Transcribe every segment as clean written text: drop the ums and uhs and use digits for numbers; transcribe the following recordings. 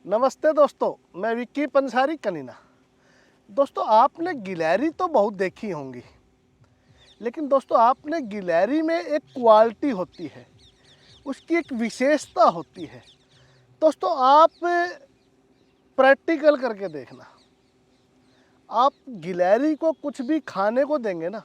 नमस्ते दोस्तों, मैं विक्की पंसारी कनीना। दोस्तों, आपने गिलहरी तो बहुत देखी होंगी, लेकिन दोस्तों आपने गिलहरी में एक क्वालिटी होती है, उसकी एक विशेषता होती है। दोस्तों, आप प्रैक्टिकल करके देखना, आप गिलहरी को कुछ भी खाने को देंगे ना,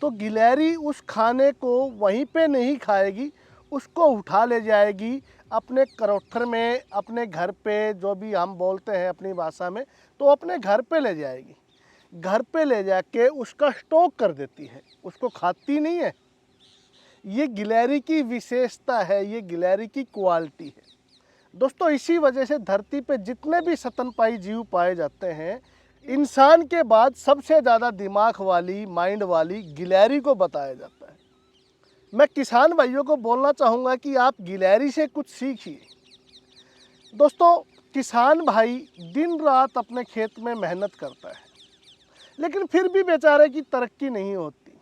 तो गिलहरी उस खाने को वहीं पे नहीं खाएगी, उसको उठा ले जाएगी अपने करोठर में, अपने घर पे, जो भी हम बोलते हैं अपनी भाषा में, तो अपने घर पे ले जाएगी। घर पे ले जाके उसका स्टॉक कर देती है, उसको खाती नहीं है। ये गिलहरी की विशेषता है, ये गिलहरी की क्वालिटी है। दोस्तों, इसी वजह से धरती पे जितने भी स्तनपायी जीव पाए जाते हैं, इंसान के बाद सबसे ज़्यादा दिमाग वाली, माइंड वाली गिलहरी को बताया जाता है। मैं किसान भाइयों को बोलना चाहूँगा कि आप गिलहरी से कुछ सीखिए। दोस्तों, किसान भाई दिन रात अपने खेत में मेहनत करता है, लेकिन फिर भी बेचारे की तरक्की नहीं होती।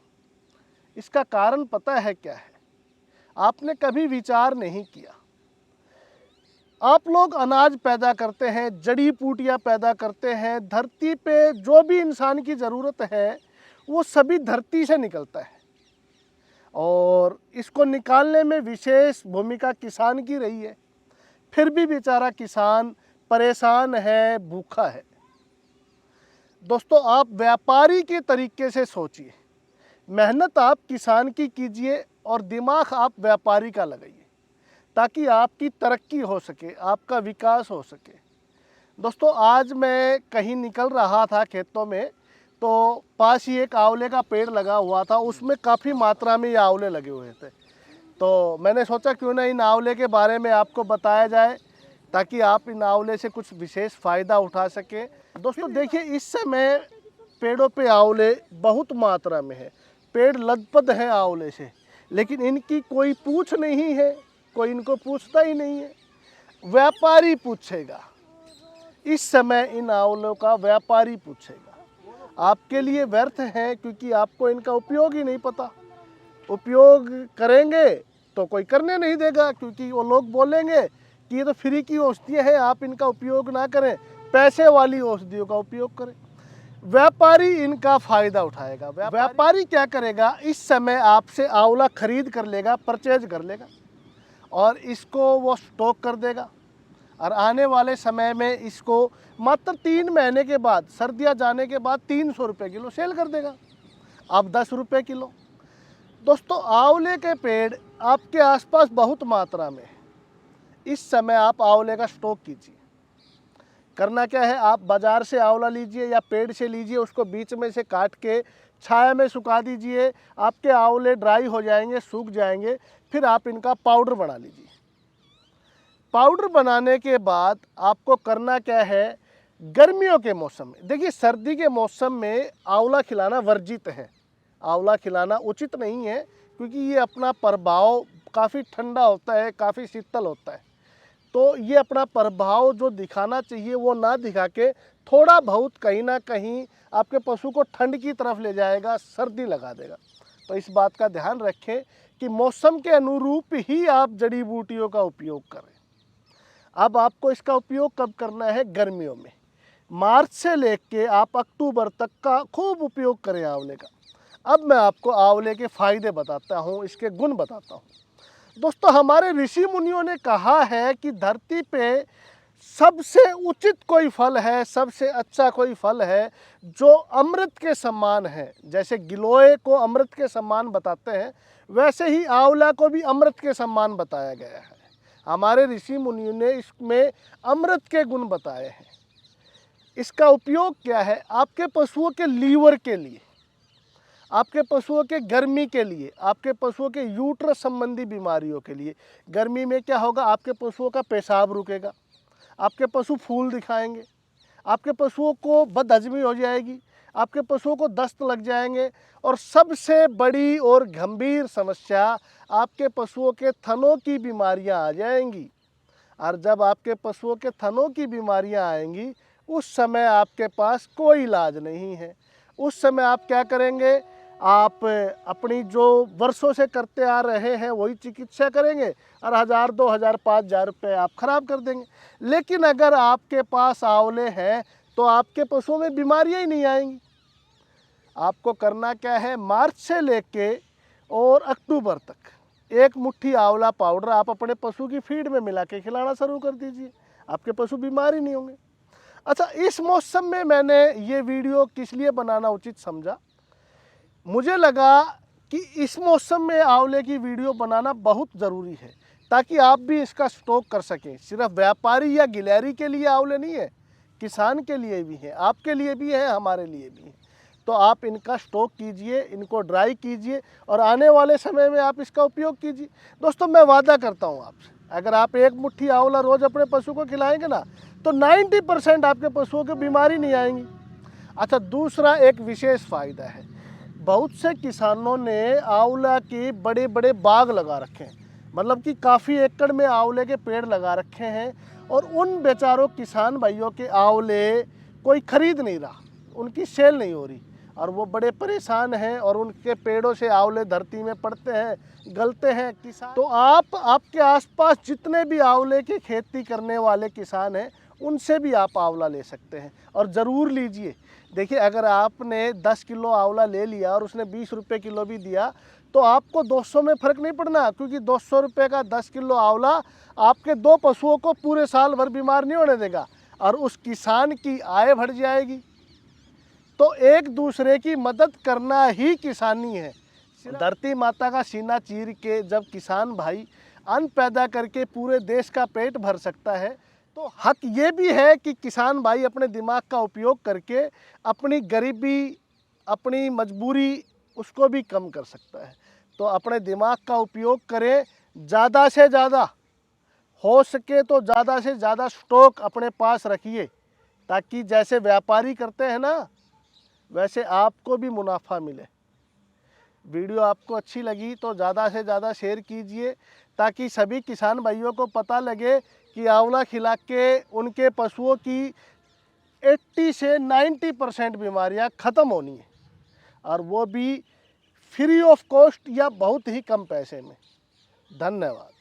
इसका कारण पता है क्या है? आपने कभी विचार नहीं किया। आप लोग अनाज पैदा करते हैं, जड़ी बूटियाँ पैदा करते हैं, धरती पे जो भी इंसान की ज़रूरत है वो सभी धरती से निकलता है, और इसको निकालने में विशेष भूमिका किसान की रही है। फिर भी बेचारा किसान परेशान है, भूखा है। दोस्तों, आप व्यापारी के तरीके से सोचिए, मेहनत आप किसान की कीजिए और दिमाग आप व्यापारी का लगाइए, ताकि आपकी तरक्की हो सके, आपका विकास हो सके। दोस्तों, आज मैं कहीं निकल रहा था खेतों में, तो पास ही एक आंवले का पेड़ लगा हुआ था, उसमें काफ़ी मात्रा में ये आंवले लगे हुए थे। तो मैंने सोचा क्यों ना इन आंवले के बारे में आपको बताया जाए, ताकि आप इन आंवले से कुछ विशेष फ़ायदा उठा सकें। दोस्तों देखिए, इस समय पेड़ों पे आंवले बहुत मात्रा में है, पेड़ लदपद हैं आंवले से, लेकिन इनकी कोई पूछ नहीं है, कोई इनको पूछता ही नहीं है। व्यापारी पूछेगा, इस समय इन आंवलों का व्यापारी पूछेगा। आपके लिए व्यर्थ हैं, क्योंकि आपको इनका उपयोग ही नहीं पता। उपयोग करेंगे तो कोई करने नहीं देगा, क्योंकि वो लोग बोलेंगे कि ये तो फ्री की औषधियाँ हैं, आप इनका उपयोग ना करें, पैसे वाली औषधियों का उपयोग करें। व्यापारी इनका फ़ायदा उठाएगा। व्यापारी क्या करेगा? इस समय आपसे आंवला खरीद कर लेगा, परचेज कर लेगा, और इसको वो स्टॉक कर देगा, और आने वाले समय में इसको मात्र 3 महीने के बाद, सर्दियाँ जाने के बाद 300 रुपये किलो सेल कर देगा, अब 10 रुपये किलो। दोस्तों, आंवले के पेड़ आपके आसपास बहुत मात्रा में है। इस समय आप आंवले का स्टॉक कीजिए। करना क्या है? आप बाज़ार से आंवला लीजिए या पेड़ से लीजिए, उसको बीच में से काट के छाया में सुखा दीजिए। आपके आंवले ड्राई हो जाएंगे, सूख जाएंगे, फिर आप इनका पाउडर बना लीजिए। पाउडर बनाने के बाद आपको करना क्या है? गर्मियों के मौसम में, देखिए सर्दी के मौसम में आंवला खिलाना वर्जित है, आंवला खिलाना उचित नहीं है, क्योंकि ये अपना प्रभाव काफ़ी ठंडा होता है, काफ़ी शीतल होता है। तो ये अपना प्रभाव जो दिखाना चाहिए वो ना दिखा के थोड़ा बहुत कहीं ना कहीं आपके पशु को ठंड की तरफ ले जाएगा, सर्दी लगा देगा। तो इस बात का ध्यान रखें कि मौसम के अनुरूप ही आप जड़ी बूटियों का उपयोग करें। अब आपको इसका उपयोग कब करना है? गर्मियों में, मार्च से लेके आप अक्टूबर तक का खूब उपयोग करें आंवले का। अब मैं आपको आंवले के फ़ायदे बताता हूँ, इसके गुण बताता हूँ। दोस्तों, हमारे ऋषि मुनियों ने कहा है कि धरती पे सबसे उचित कोई फल है, सबसे अच्छा कोई फल है जो अमृत के समान है। जैसे गिलोय को अमृत के समान बताते हैं, वैसे ही आंवला को भी अमृत के समान बताया गया है। हमारे ऋषि मुनियों ने इसमें अमृत के गुण बताए हैं। इसका उपयोग क्या है? आपके पशुओं के लीवर के लिए, आपके पशुओं के गर्मी के लिए, आपके पशुओं के यूट्रस संबंधी बीमारियों के लिए। गर्मी में क्या होगा? आपके पशुओं का पेशाब रुकेगा, आपके पशु फूल दिखाएंगे, आपके पशुओं को बदहजमी हो जाएगी, आपके पशुओं को दस्त लग जाएंगे, और सबसे बड़ी और गंभीर समस्या, आपके पशुओं के थनों की बीमारियां आ जाएंगी। और जब आपके पशुओं के थनों की बीमारियां आएंगी, उस समय आपके पास कोई इलाज नहीं है। उस समय आप क्या करेंगे? आप अपनी जो वर्षों से करते आ रहे हैं वही चिकित्सा करेंगे और 1000, 2000, 5000 रुपये आप खराब कर देंगे। लेकिन अगर आपके पास आंवले हैं तो आपके पशुओं में बीमारियां ही नहीं आएंगी। आपको करना क्या है, मार्च से लेके और अक्टूबर तक एक मुट्ठी आंवला पाउडर आप अपने पशु की फीड में मिला के खिलाना शुरू कर दीजिए, आपके पशु बीमार ही नहीं होंगे। अच्छा, इस मौसम में मैंने ये वीडियो किस लिए बनाना उचित समझा, मुझे लगा कि इस मौसम में आंवले की वीडियो बनाना बहुत ज़रूरी है ताकि आप भी इसका स्टॉक कर सकें। सिर्फ व्यापारी या गिलहरी के लिए आंवले नहीं है, किसान के लिए भी है, आपके लिए भी है, हमारे लिए भी है। तो आप इनका स्टॉक कीजिए, इनको ड्राई कीजिए और आने वाले समय में आप इसका उपयोग कीजिए। दोस्तों, मैं वादा करता हूँ आपसे, अगर आप एक मुट्ठी आंवला रोज़ अपने पशु को खिलाएंगे ना तो 90% आपके पशुओं को बीमारी नहीं आएंगी। अच्छा, दूसरा एक विशेष फ़ायदा है, बहुत से किसानों ने आंवला के बड़े बड़े बाग लगा रखे हैं, मतलब कि काफ़ी एकड़ में आंवले के पेड़ लगा रखे हैं और उन बेचारों किसान भाइयों के आंवले कोई खरीद नहीं रहा, उनकी सेल नहीं हो रही और वो बड़े परेशान हैं और उनके पेड़ों से आंवले धरती में पड़ते हैं, गलते हैं किसान। तो आपके आसपास जितने भी आंवले की खेती करने वाले किसान हैं उनसे भी आप आंवला ले सकते हैं और ज़रूर लीजिए। देखिए, अगर आपने 10 किलो आंवला ले लिया और उसने 20 रुपये किलो भी दिया तो आपको 200 में फ़र्क नहीं पड़ना, क्योंकि 200 रुपये का 10 किलो आंवला आपके 2 पशुओं को पूरे साल भर बीमार नहीं होने देगा और उस किसान की आय बढ़ जाएगी। तो एक दूसरे की मदद करना ही किसानी है। धरती माता का सीना चीर के जब किसान भाई अन्न पैदा करके पूरे देश का पेट भर सकता है तो हक ये भी है कि किसान भाई अपने दिमाग का उपयोग करके अपनी गरीबी, अपनी मजबूरी उसको भी कम कर सकता है। तो अपने दिमाग का उपयोग करें, ज़्यादा से ज़्यादा हो सके तो ज़्यादा से ज़्यादा स्टॉक अपने पास रखिए ताकि जैसे व्यापारी करते हैं ना वैसे आपको भी मुनाफा मिले। वीडियो आपको अच्छी लगी तो ज़्यादा से ज़्यादा शेयर कीजिए ताकि सभी किसान भाइयों को पता लगे कि आंवला खिला के उनके पशुओं की 80 से 90% बीमारियां ख़त्म होनी है और वो भी फ्री ऑफ कॉस्ट या बहुत ही कम पैसे में। धन्यवाद।